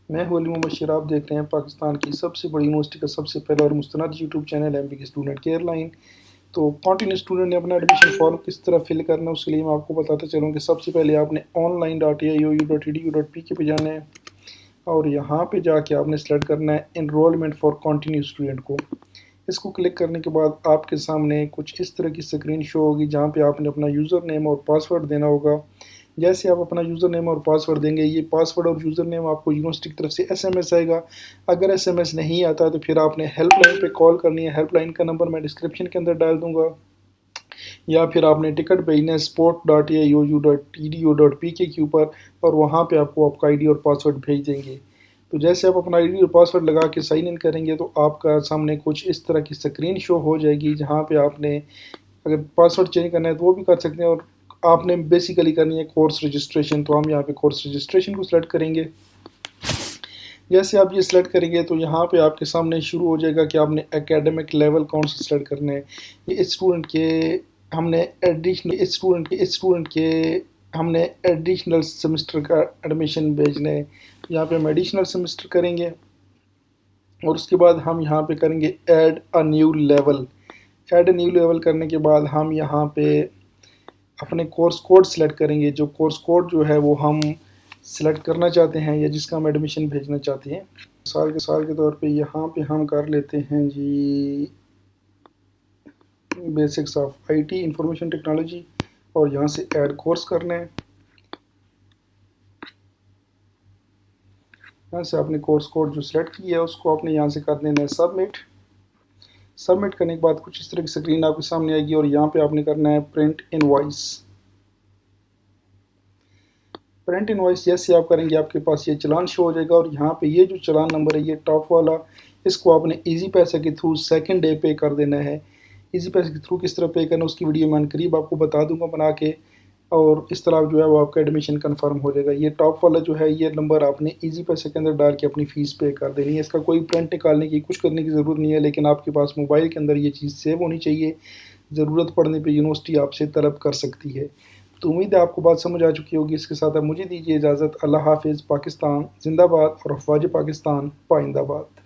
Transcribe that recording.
मैं हूं अली मोहम्मद, आप देख रहे हैं पाकिस्तान की सबसे बड़ी यूनिवर्सिटी का सबसे पहला और मुस्तनद YouTube channel MBK student care line. तो कॉन्टिन्यू स्टूडेंट ने अपना एडमिशन फॉर्म किस तरह फिल करना है उसके लिए मैं आपको बताता चलूँ कि सबसे पहले आपने online.aiou.edu.pk पे जाना है और यहाँ पे जाके आपने सेलेक्ट करना है एनरोलमेंट फॉर कॉन्टिन्यू स्टूडेंट को। इसको क्लिक करने के बाद आपके सामने कुछ इस तरह की स्क्रीन शो होगी जहाँ पे आपने अपना यूज़र नेम और पासवर्ड देना होगा। जैसे आप अपना यूज़र नेम और पासवर्ड देंगे, ये पासवर्ड और यूज़र नेम आपको यूनिवर्सिटी की तरफ से एसएमएस आएगा। अगर एसएमएस नहीं आता तो फिर आपने हेल्पलाइन पे कॉल करनी है। हेल्पलाइन का नंबर मैं डिस्क्रिप्शन के अंदर डाल दूँगा, या फिर आपने टिकट भेजना है support.aiou.edu.pk के ऊपर और वहाँ पे आपको आपका आईडी और पासवर्ड भेज देंगे। तो जैसे आप अपना आईडी और पासवर्ड लगा के साइन इन करेंगे तो आपका सामने कुछ इस तरह की स्क्रीन शो हो जाएगी जहाँ पे आपने अगर पासवर्ड चेंज करना है तो वो भी कर सकते हैं, और आपने बेसिकली करनी है कोर्स रजिस्ट्रेशन। तो हम यहाँ पे कोर्स रजिस्ट्रेशन को सिलेक्ट करेंगे। जैसे आप ये सिलेक्ट करेंगे तो यहाँ पे आपके सामने शुरू हो जाएगा कि आपने एकेडमिक लेवल कौन सा सिलेक्ट करना है। ये स्टूडेंट के हमने एडिशनल सेमेस्टर का एडमिशन भेजना है। यहाँ पे हम एडिशनल सेमेस्टर करेंगे और उसके बाद हम यहाँ पे करेंगे add a new level. Add a new level करने के बाद हम यहाँ पे अपने कोर्स कोड सेलेक्ट करेंगे। जो कोर्स कोड जो है वो हम सेलेक्ट करना चाहते हैं या जिसका हम एडमिशन भेजना चाहते हैं। साल के तौर पे यहाँ पे हम कर लेते हैं जी basics of IT information technology और यहाँ से ऐड कोर्स करना है। यहाँ से आपने कोर्स कोड जो सिलेक्ट किया है उसको आपने यहाँ से कर देना है सबमिट करने के बाद कुछ इस तरह की स्क्रीन आपके सामने आएगी और यहाँ पे आपने करना है प्रिंट इनवॉइस। जैसे आप करेंगे आपके पास ये चलान शो हो जाएगा और यहाँ पे ये जो चलान नंबर है ये टॉप वाला, इसको आपने इजी पैसा के थ्रू सेकंड डे पे कर देना है। इजी पैसा के थ्रू किस तरह पे करना उसकी वीडियो मैं करीब आपको बता दूंगा बना के, और इस तरह जो है वो आपका एडमिशन कंफर्म हो जाएगा। ये टॉप वाला जो है ये नंबर आपने इजी पैसे के अंदर डाल के अपनी फ़ीस पे कर देनी है। इसका कोई प्रिंट निकालने की कुछ करने की ज़रूरत नहीं है, लेकिन आपके पास मोबाइल के अंदर ये चीज़ सेव होनी चाहिए। ज़रूरत पड़ने पे यूनिवर्सिटी आपसे तलब कर सकती है। तो उम्मीद है आपको बात समझ आ चुकी होगी। इसके साथ अब मुझे दीजिए इजाज़त। अल्लाह हाफिज़। पाकिस्तान जिंदाबाद और अफवाज पाकिस्तान पाइंदाबाद।